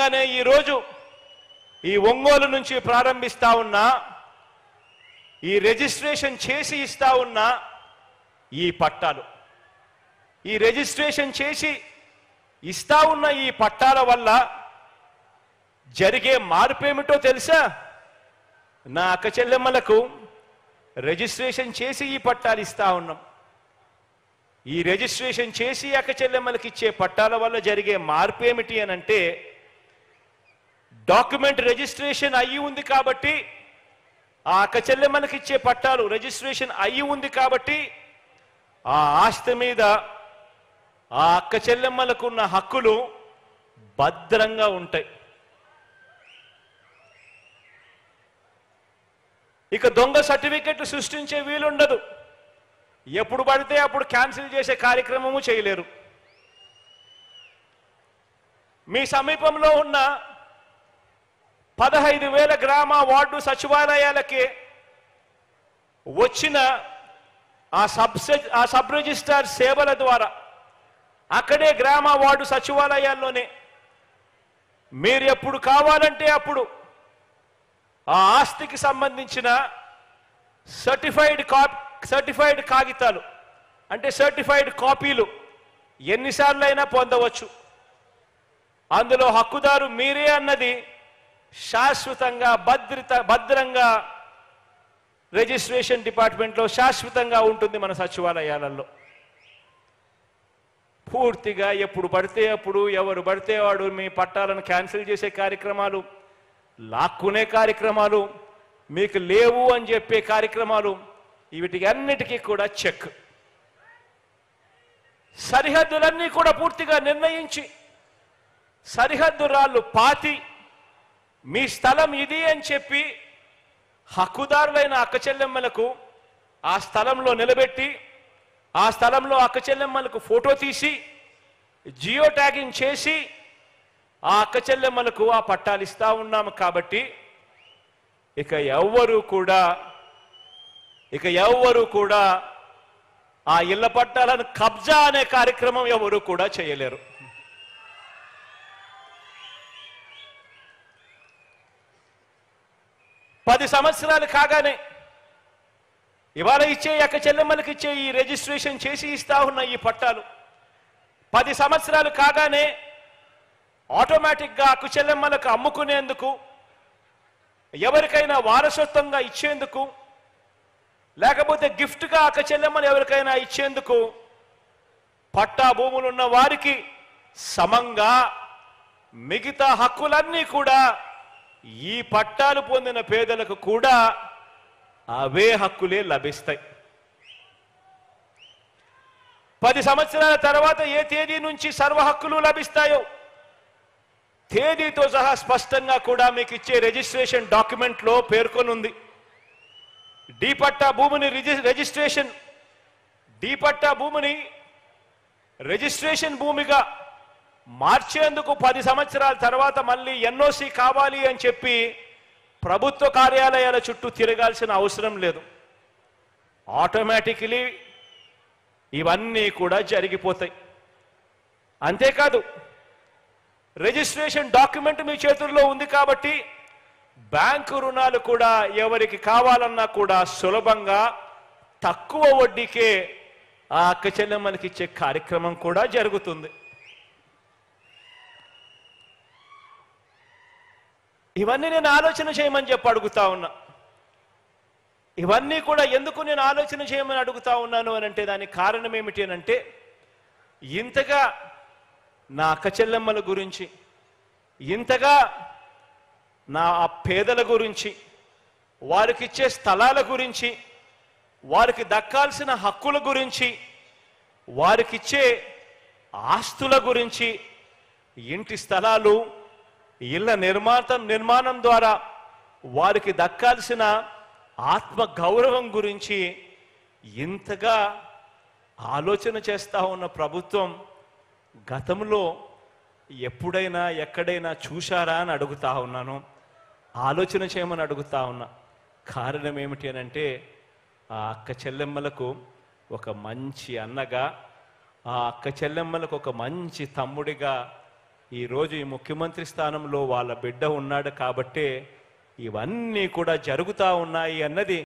భాగంగానే ఈరోజు ఈ ఒంగోలు నుంచి ప్రారంభిస్తా ఉన్నా ఈ రిజిస్ట్రేషన్ చేసి ఇస్తా ఉన్నా ఈ పట్టాలు, ఈ రిజిస్ట్రేషన్ చేసి ఇస్తా ఉన్న ఈ పట్టాల వల్ల జరిగే మార్పేమిటో తెలుసా? నా అక్క చెల్లెమ్మలకు రిజిస్ట్రేషన్ చేసి ఈ పట్టాలు ఇస్తా ఉన్నాం. ఈ రిజిస్ట్రేషన్ చేసి అక్క చెల్లెమ్మలకు ఇచ్చే పట్టాల వల్ల జరిగే మార్పేమిటి అని అంటే, డాక్యుమెంట్ రిజిస్ట్రేషన్ అయ్యి ఉంది కాబట్టి ఆ అక్క చెల్లెమ్మలకు ఇచ్చే పట్టాలు రిజిస్ట్రేషన్ అయ్యి ఉంది కాబట్టి ఆ ఆస్తి మీద ఆ అక్క చెల్లెమ్మలకు ఉన్న హక్కులు భద్రంగా ఉంటాయి. ఇక దొంగ సర్టిఫికెట్లు సృష్టించే వీలుండదు. ఎప్పుడు పడితే అప్పుడు క్యాన్సిల్ చేసే కార్యక్రమము చేయలేరు. మీ సమీపంలో ఉన్న 15,000 గ్రామ వార్డు సచివాలయాలకి వచ్చిన ఆ సబ్ రిజిస్ట్రార్ సేవల ద్వారా అక్కడే గ్రామ వార్డు సచివాలయాల్లోనే మీరు ఎప్పుడు కావాలంటే అప్పుడు ఆ ఆస్తికి సంబంధించిన సర్టిఫైడ్ కాగితాలు అంటే సర్టిఫైడ్ కాపీలు ఎన్నిసార్లు అయినా పొందవచ్చు. అందులో హక్కుదారు మీరే అన్నది శాశ్వతంగా భద్రంగా రిజిస్ట్రేషన్ డిపార్ట్మెంట్లో శాశ్వతంగా ఉంటుంది. మన సచివాలయాలలో పూర్తిగా ఎప్పుడు పడితే అప్పుడు ఎవరు పడితే వాడు మీ పట్టాలను క్యాన్సిల్ చేసే కార్యక్రమాలు, లాక్కునే కార్యక్రమాలు, మీకు లేవు అని చెప్పే కార్యక్రమాలు, వీటికి అన్నిటికీ కూడా చెక్. సరిహద్దులన్నీ కూడా పూర్తిగా నిర్ణయించి సరిహద్దు రాళ్ళు పాతి మీ స్థలం ఇది అని చెప్పి హక్కుదారులైన అక్క చెల్లెమ్మలకు ఆ స్థలంలో నిలబెట్టి ఆ స్థలంలో అక్క చెల్లెమ్మలకు ఫోటో తీసి జియో ట్యాగింగ్ చేసి ఆ అక్క చెల్లెమ్మలకు ఆ పట్టాలు ఇస్తా ఉన్నాము. కాబట్టి ఇక ఎవ్వరూ కూడా ఆ ఇళ్ల పట్టాలను కబ్జా అనే కార్యక్రమం ఎవరు కూడా చేయలేరు. పది సంవత్సరాలు కాగానే ఇవాళ ఇచ్చే అక్క చెల్లెమ్మలకు ఇచ్చే ఈ రిజిస్ట్రేషన్ చేసి ఇస్తా ఉన్న ఈ పట్టాలు 10 సంవత్సరాలు కాగానే ఆటోమేటిక్గా అక్క చెల్లెమ్మలకు అమ్ముకునేందుకు, ఎవరికైనా వారసత్వంగా ఇచ్చేందుకు, లేకపోతే గిఫ్ట్గా అక్క చెల్లెమ్మలు ఎవరికైనా ఇచ్చేందుకు పట్టా భూములు ఉన్న వారికి సమంగా మిగతా హక్కులన్నీ కూడా ఈ పట్టాలు పొందిన పేదలకు కూడా అవే హక్కులే లభిస్తాయి. 10 సంవత్సరాల తర్వాత ఏ తేదీ నుంచి సర్వ హక్కులు లభిస్తాయో తేదీతో సహా స్పష్టంగా కూడా మీకు ఇచ్చే రిజిస్ట్రేషన్ డాక్యుమెంట్లో పేర్కొనుంది. పట్టా భూమిని రిజిస్ట్రేషన్ భూమిగా మార్చేందుకు 10 సంవత్సరాల తర్వాత మళ్ళీ ఎన్ఓసి కావాలి అని చెప్పి ప్రభుత్వ కార్యాలయాల చుట్టూ తిరగాల్సిన అవసరం లేదు. ఆటోమేటికలీ ఇవన్నీ కూడా జరిగిపోతాయి. అంతేకాదు, రిజిస్ట్రేషన్ డాక్యుమెంట్ మీ చేతుల్లో ఉంది కాబట్టి బ్యాంకు రుణాలు కూడా ఎవరికి కావాలన్నా కూడా సులభంగా తక్కువ వడ్డీకే ఆ అక్క చెల్లెమ్మలకి ఇచ్చే కార్యక్రమం కూడా జరుగుతుంది. ఇవన్నీ నేను ఆలోచన చేయమని చెప్పి అడుగుతా ఉన్నా. ఇవన్నీ కూడా ఎందుకు నేను ఆలోచన చేయమని అడుగుతా ఉన్నాను అని అంటే దానికి కారణం ఏమిటి అని అంటే, ఇంతగా నా అక్క చెల్లెమ్మల గురించి, ఇంతగా నా పేదల గురించి, వారికి ఇచ్చే స్థలాల గురించి, వారికి దక్కాల్సిన హక్కుల గురించి, వారికి ఇచ్చే ఆస్తుల గురించి, ఇంటి స్థలాలు, ఇళ్ల నిర్మాణం ద్వారా వారికి దక్కాల్సిన ఆత్మ గౌరవం గురించి ఇంతగా ఆలోచన చేస్తా ఉన్న ప్రభుత్వం గతంలో ఎప్పుడైనా ఎక్కడైనా చూశారా అని అడుగుతా ఉన్నాను. ఆలోచన చేయమని అడుగుతా ఉన్నా. కారణం ఏమిటి అని అంటే, ఆ అక్క చెల్లెమ్మలకు ఒక మంచి అన్నగా, ఆ అక్క చెల్లెమ్మలకు ఒక మంచి తమ్ముడిగా ఈరోజు ఈ ముఖ్యమంత్రి స్థానంలో వాళ్ళ బిడ్డ ఉన్నాడు కాబట్టే ఇవన్నీ కూడా జరుగుతూ ఉన్నాయి అన్నది